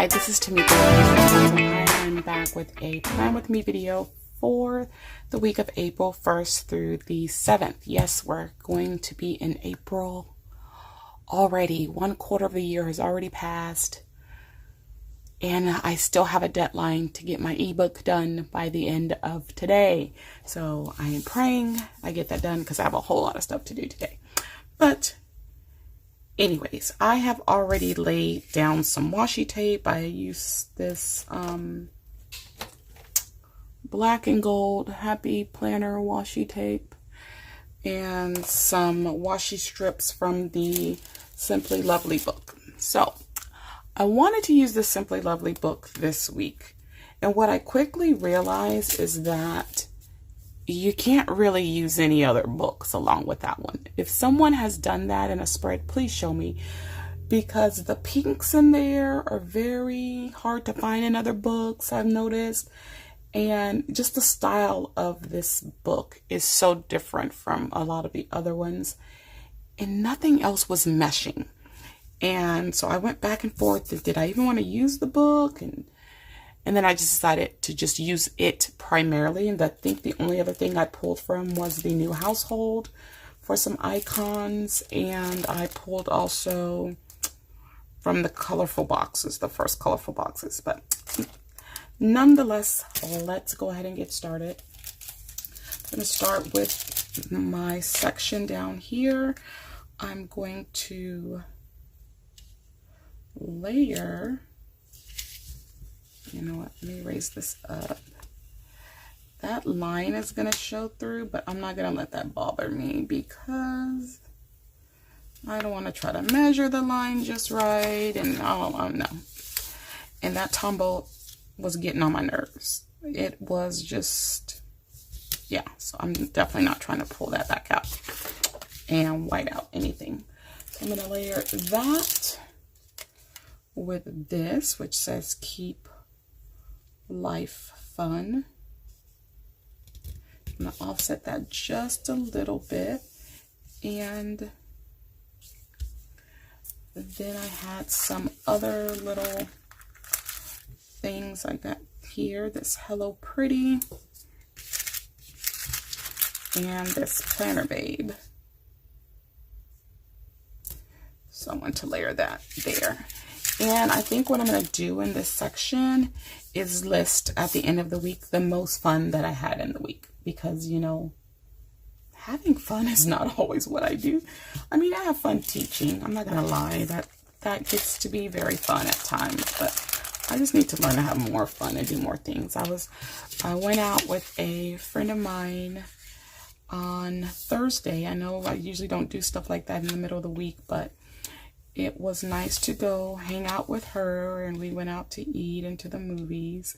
Hi, this is Tamika. I am back with a Plan With Me video for the week of April 1st through the 7th. Yes, we're going to be in April already. 1/4 of the year has already passed. And I still have a deadline to get my ebook done by the end of today. So I am praying I get that done because I have a whole lot of stuff to do today. But anyways, I have already laid down some washi tape. I used this black and gold Happy Planner washi tape and some washi strips from the Simply Lovely book. So I wanted to use the Simply Lovely book this week. And what I quickly realized is that you can't really use any other books along with that one. If someone has done that in a spread, please show me, because the pinks in there are very hard to find in other books, I've noticed. And just the style of this book is so different from a lot of the other ones. And nothing else was meshing. And so I went back and forth. Did I even want to use the book? And then I just decided to just use it primarily. And I think the only other thing I pulled from was the new household for some icons. And I pulled also from the colorful boxes, the first colorful boxes. But nonetheless, let's go ahead and get started. I'm going to start with my section down here. I'm going to layer, you know what, let me raise this up. That line is going to show through, but I'm not going to let that bother me because I don't want to try to measure the line just right, and I don't know. And that tumble was getting on my nerves. It was just, yeah, so I'm definitely not trying to pull that back out and white out anything. So I'm going to layer that with this, which says Keep Life Fun. I'm going to offset that just a little bit. And then I had some other little things I got here. This Hello Pretty and this Planner Babe. So I want to layer that there. And I think what I'm going to do in this section is list at the end of the week the most fun that I had in the week. Because, you know, having fun is not always what I do. I mean, I have fun teaching. I'm not going to lie. That gets to be very fun at times. But I just need to learn to have more fun and do more things. I went out with a friend of mine on Thursday. I know I usually don't do stuff like that in the middle of the week, but it was nice to go hang out with her, and we went out to eat and to the movies.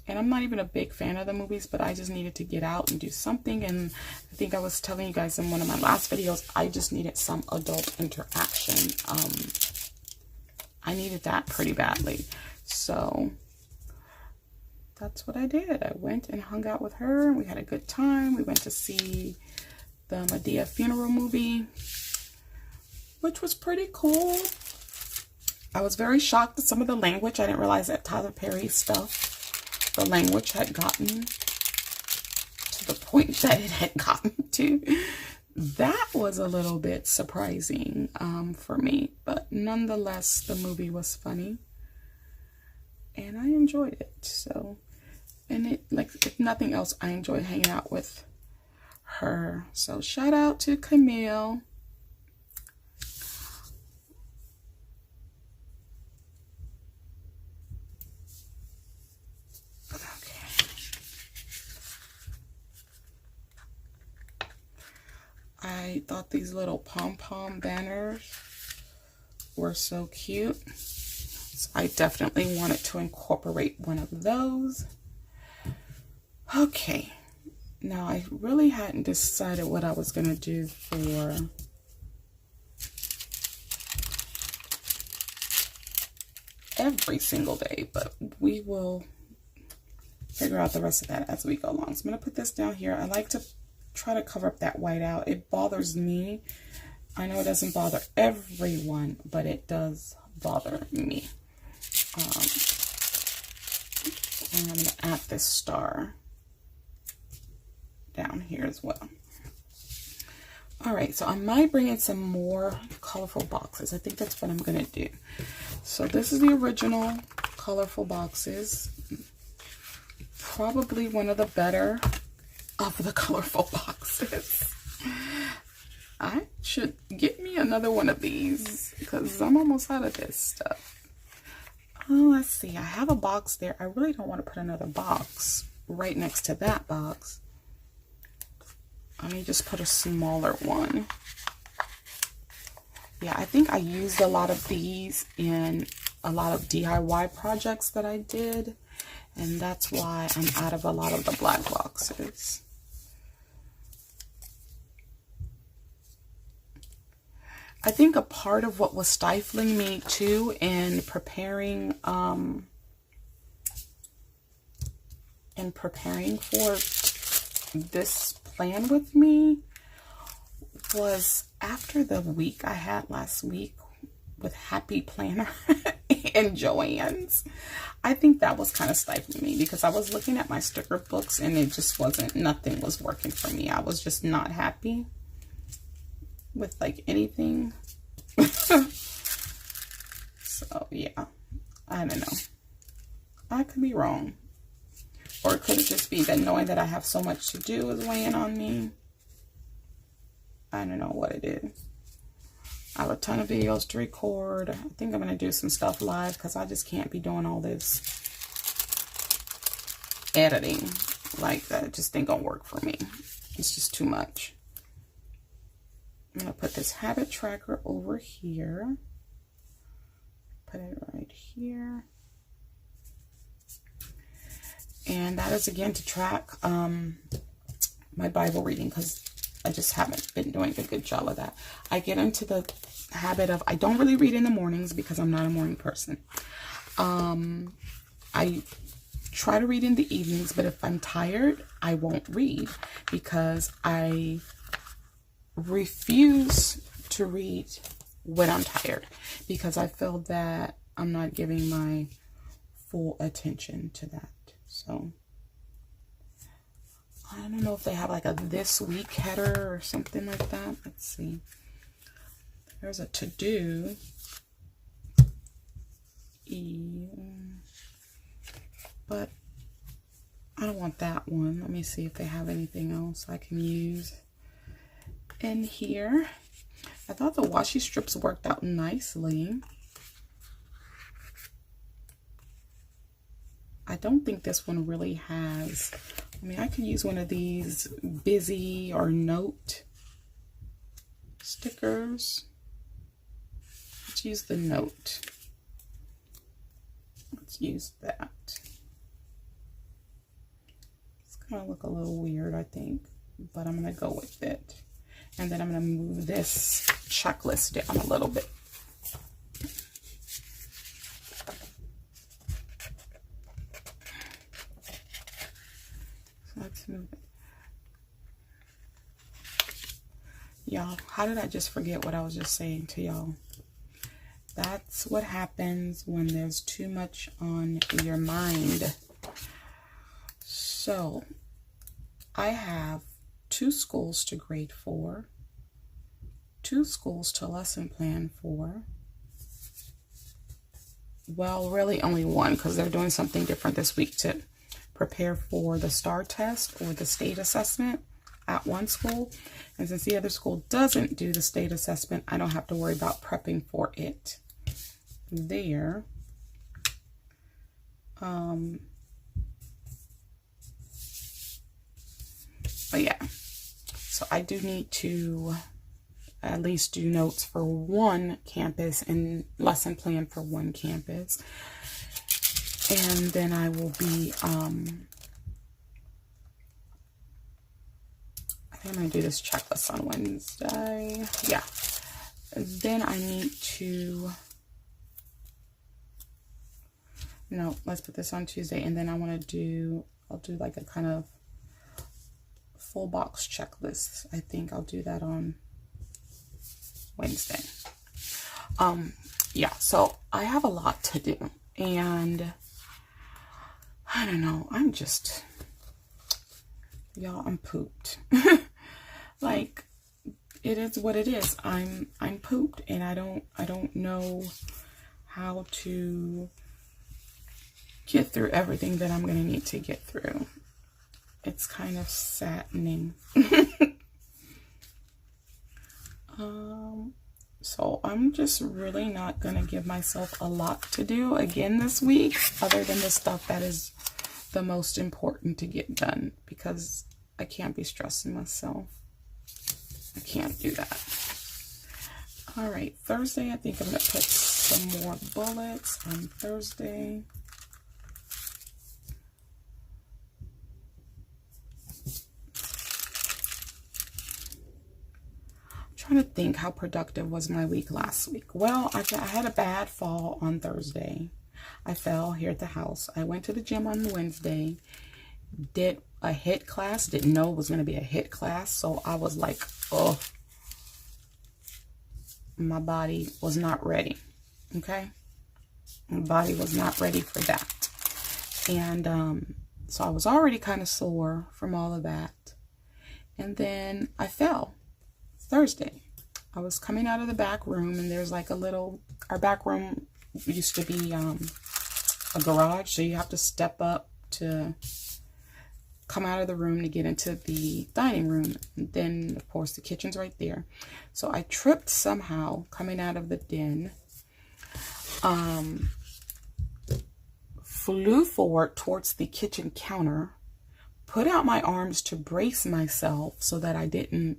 And I'm not even a big fan of the movies, but I just needed to get out and do something. And I think I was telling you guys in one of my last videos, I just needed some adult interaction. I needed that pretty badly. So that's what I did. I went and hung out with her, and we had a good time. We went to see the Medea funeral movie, which was pretty cool. I was very shocked at some of the language. I didn't realize that Tyler Perry stuff, the language had gotten to the point that it had gotten to. That was a little bit surprising for me, but nonetheless, the movie was funny and I enjoyed it. So, and it, like, if nothing else, I enjoyed hanging out with her. So shout out to Camille. I thought these little pom-pom banners were so cute. So I definitely wanted to incorporate one of those. Okay. Now I really hadn't decided what I was going to do for every single day, but we will figure out the rest of that as we go along. So I'm going to put this down here. I like to try to cover up that white out. It bothers me. I know it doesn't bother everyone, but it does bother me. And I'm going to add this star down here as well. All right, so I might bring in some more colorful boxes. I think that's what I'm going to do. So this is the original colorful boxes. Probably one of the better of the colorful boxes. I should get me another one of these because I'm almost out of this stuff. Oh, let's see. I have a box there. I really don't want to put another box right next to that box. Let me just put a smaller one. Yeah, I think I used a lot of these in a lot of DIY projects that I did. And that's why I'm out of a lot of the black boxes. I think a part of what was stifling me too in preparing for this plan with me was after the week I had last week with Happy Planner and Joann's. I think that was kind of stifling me because I was looking at my sticker books and it just wasn't, nothing was working for me. I was just not happy with like anything. So yeah, I don't know. I could be wrong. Or it could just be that knowing that I have so much to do is weighing on me. I don't know what it is. I have a ton of videos to record. I think I'm going to do some stuff live because I just can't be doing all this editing like that. It just ain't going to work for me. It's just too much. I'm going to put this habit tracker over here. Put it right here. And that is again to track my Bible reading because I just haven't been doing a good job of that. I get into the habit of, I don't really read in the mornings because I'm not a morning person. I try to read in the evenings, but if I'm tired, I won't read because I refuse to read when I'm tired because I feel that I'm not giving my full attention to that. So I don't know if they have like a this week header or something like that. Let's see. There's a to-do. But I don't want that one. Let me see if they have anything else I can use in here. I thought the washi strips worked out nicely. I don't think this one really has. I mean, I could use one of these busy or note stickers. Let's use the note. Let's use that. It's gonna look a little weird, I think, but I'm gonna go with it. And then I'm gonna move this checklist down a little bit. Let's move it. Y'all, how did I just forget what I was just saying to y'all? That's what happens when there's too much on your mind. So, I have 2 schools to grade for, 2 schools to lesson plan for. Well, really only 1 because they're doing something different this week to prepare for the STAR test or the state assessment at one school. And since the other school doesn't do the state assessment, I don't have to worry about prepping for it there. But yeah, so I do need to at least do notes for 1 campus and lesson plan for 1 campus. And then I will be, I think I'm going to do this checklist on Wednesday. Yeah. Then I need to, no, let's put this on Tuesday. And then I want to do, I'll do like a kind of full box checklist. I think I'll do that on Wednesday. Yeah, so I have a lot to do. And I don't know, I'm just, y'all, I'm pooped. Like, it is what it is. I'm pooped, and I don't know how to get through everything that I'm gonna need to get through. It's kind of saddening. So I'm just really not gonna give myself a lot to do again this week, other than the stuff that is the most important to get done, because I can't be stressing myself. I can't do that. All right, Thursday, I think I'm gonna put some more bullets on Thursday. Trying to think how productive was my week last week. Well, I had a bad fall on Thursday. I fell here at the house. I went to the gym on Wednesday, did a HIIT class, didn't know it was going to be a HIIT class, so I was like, oh, my body was not ready. Okay, my body was not ready for that. And so I was already kind of sore from all of that. And then I fell Thursday. I was coming out of the back room, and there's like a little, our back room used to be a garage, so you have to step up to come out of the room to get into the dining room. And then of course the kitchen's right there. So I tripped somehow coming out of the den, flew forward towards the kitchen counter, put out my arms to brace myself so that I didn't,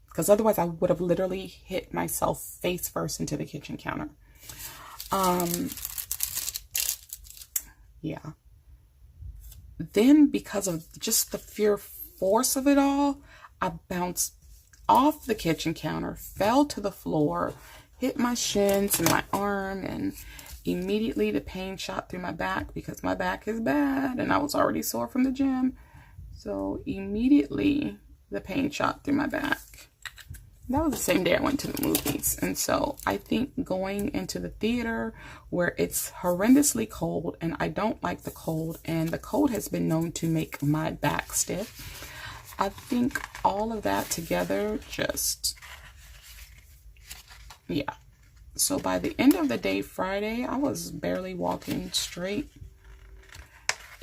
because otherwise I would have literally hit myself face first into the kitchen counter. Yeah. Then, because of just the sheer force of it all, I bounced off the kitchen counter, fell to the floor, hit my shins and my arm, and immediately the pain shot through my back, because my back is bad and I was already sore from the gym. So immediately the pain shot through my back. That was the same day I went to the movies. And so I think going into the theater where it's horrendously cold, and I don't like the cold, and the cold has been known to make my back stiff, I think all of that together just, yeah. So by the end of the day, Friday, I was barely walking straight,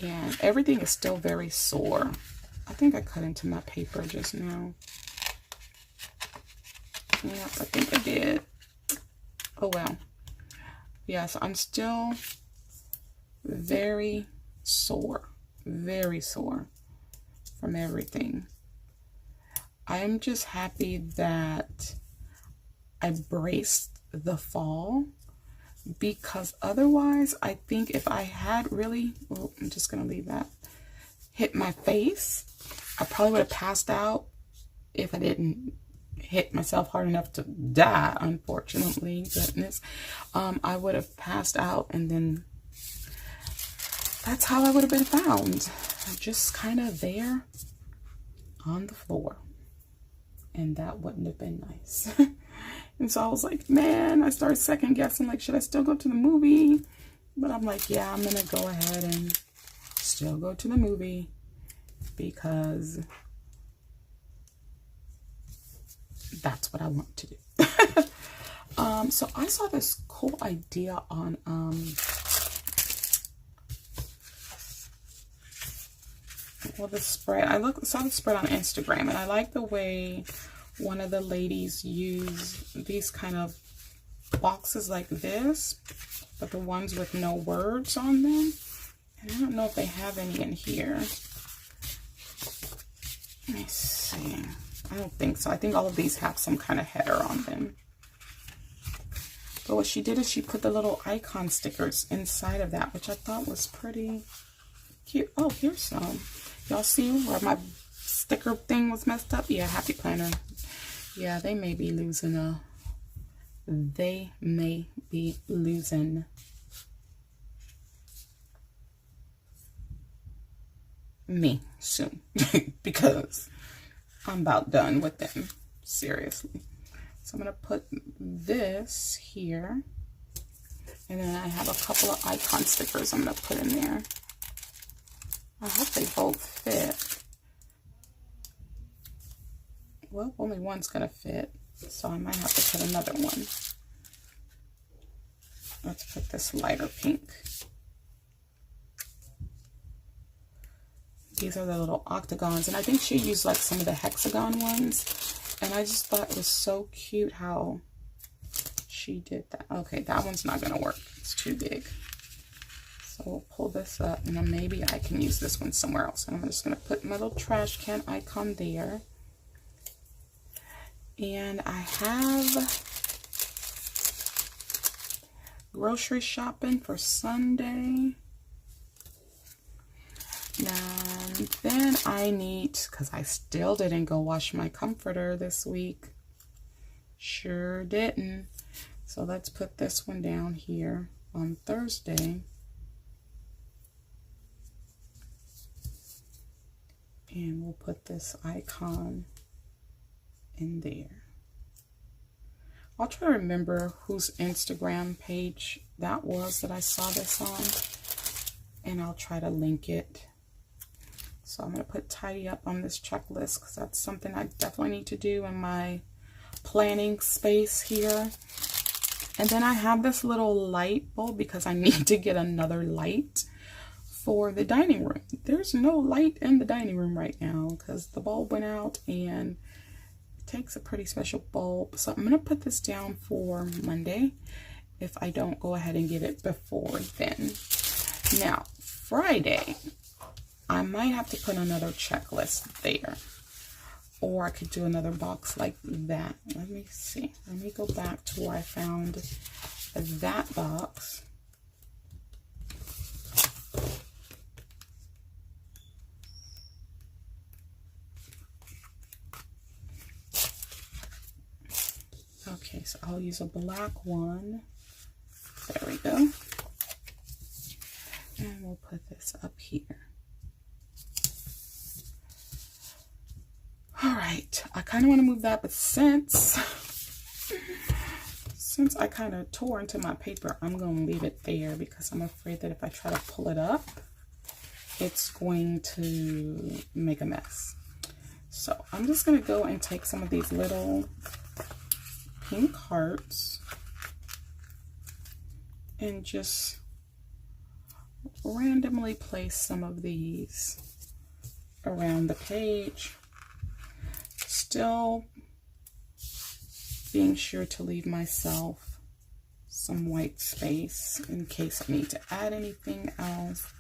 and everything is still very sore. I think I cut into my paper just now. Yep, I think I did. Oh well. Yeah, so I'm still very sore from everything. I'm just happy that I braced the fall, because otherwise I think if I had really, oh, I'm just gonna leave that, hit my face, I probably would have passed out if I didn't hit myself hard enough to die, unfortunately. Goodness. I would have passed out, and then that's how I would have been found, just kind of there on the floor, and that wouldn't have been nice. And so I was like, man, I started second guessing, like, should I still go to the movie? But I'm like, yeah, I'm gonna go ahead and still go to the movie, because that's what I want to do. So I saw this cool idea on well, the spread. Saw the spread on Instagram, and I like the way one of the ladies used these kind of boxes like this, but the ones with no words on them. And I don't know if they have any in here. Let me see. I don't think so. I think all of these have some kind of header on them. But what she did is she put the little icon stickers inside of that, which I thought was pretty cute. Oh, here's some. Y'all see where my sticker thing was messed up? Yeah, Happy Planner. Yeah, they may be losing me soon, because I'm about done with them, seriously. So I'm gonna put this here, And then I have a couple of icon stickers I'm going to put in there. I hope they both fit. Well, only one's going to fit, so I might have to put another one. Let's put this lighter pink. These are the little octagons, and I think she used like some of the hexagon ones, and I just thought it was so cute how she did that. Okay, that one's not going to work. It's too big. So we'll pull this up, and then maybe I can use this one somewhere else. And I'm just going to put my little trash can icon there. And I have grocery shopping for Sunday. And then I need, because I still didn't go wash my comforter this week. Sure didn't. So let's put this one down here on Thursday. And we'll put this icon in there. I'll try to remember whose Instagram page that was that I saw this on. And I'll try to link it. So I'm going to put tidy up on this checklist because that's something I definitely need to do in my planning space here. And then I have this little light bulb because I need to get another light for the dining room. There's no light in the dining room right now because the bulb went out, and it takes a pretty special bulb. So I'm going to put this down for Monday if I don't go ahead and get it before then. Now, Friday, I might have to put another checklist there. Or I could do another box like that. Let me see. Let me go back to where I found that box. Okay, so I'll use a black one. There we go. And we'll put this up here. All right, I kind of want to move that, but since I kind of tore into my paper, I'm going to leave it there because I'm afraid that if I try to pull it up, it's going to make a mess. So I'm just going to go and take some of these little pink hearts and just randomly place some of these around the page. Still being sure to leave myself some white space in case I need to add anything else.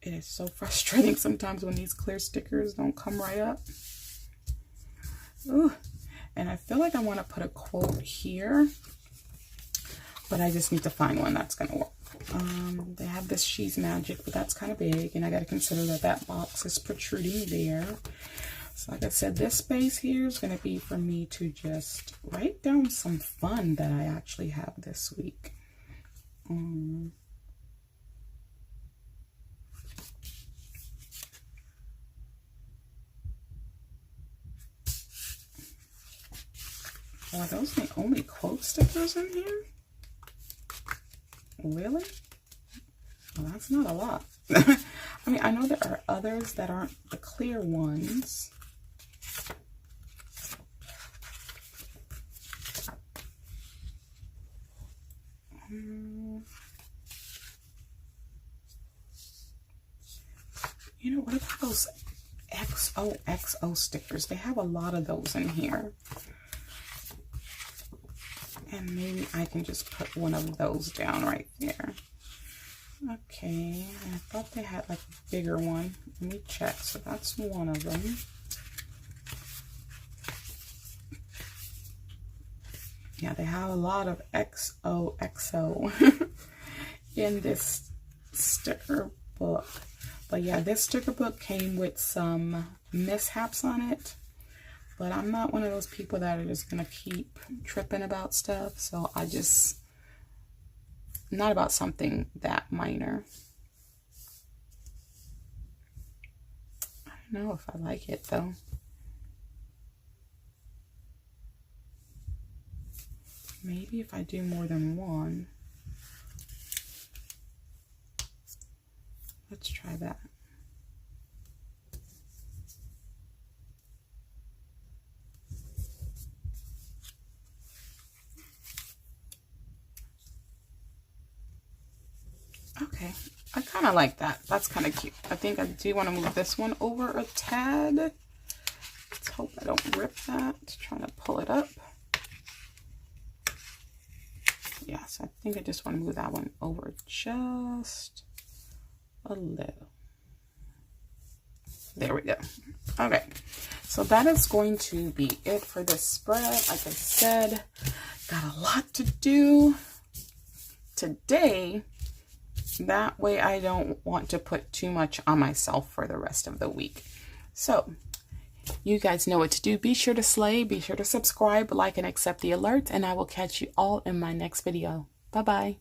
It is so frustrating sometimes when these clear stickers don't come right up. Ooh, and I feel like I want to put a quote here, but I just need to find one that's going to work. They have this She's Magic, but that's kind of big, and I got to consider that that box is protruding there. So like I said, this space here is going to be for me to just write down some fun that I actually have this week. Are those the only quote stickers in here? Really? Well, that's not a lot. I mean, I know there are others that aren't the clear ones. You know, what about those XOXO stickers? They have a lot of those in here. And maybe I can just put one of those down right there. Okay, I thought they had like a bigger one. Let me check. So that's one of them. Yeah, they have a lot of XOXO in this sticker book. But yeah, this sticker book came with some mishaps on it. But I'm not one of those people that are just going to keep tripping about stuff. So I just, not about something that minor. don't know if I like it though. Maybe if I do more than one. Let's try that. Okay, I kind of like that. That's kind of cute. I think I do want to move this one over a tad. Let's hope I don't rip that. Trying to pull it up. Yes, I think I just want to move that one over just a little. There we go. Okay, so that is going to be it for this spread. Like I said, got a lot to do today. That way I don't want to put too much on myself for the rest of the week. So you guys know what to do. Be sure to slay, be sure to subscribe, like, and accept the alerts, and I will catch you all in my next video. Bye-bye.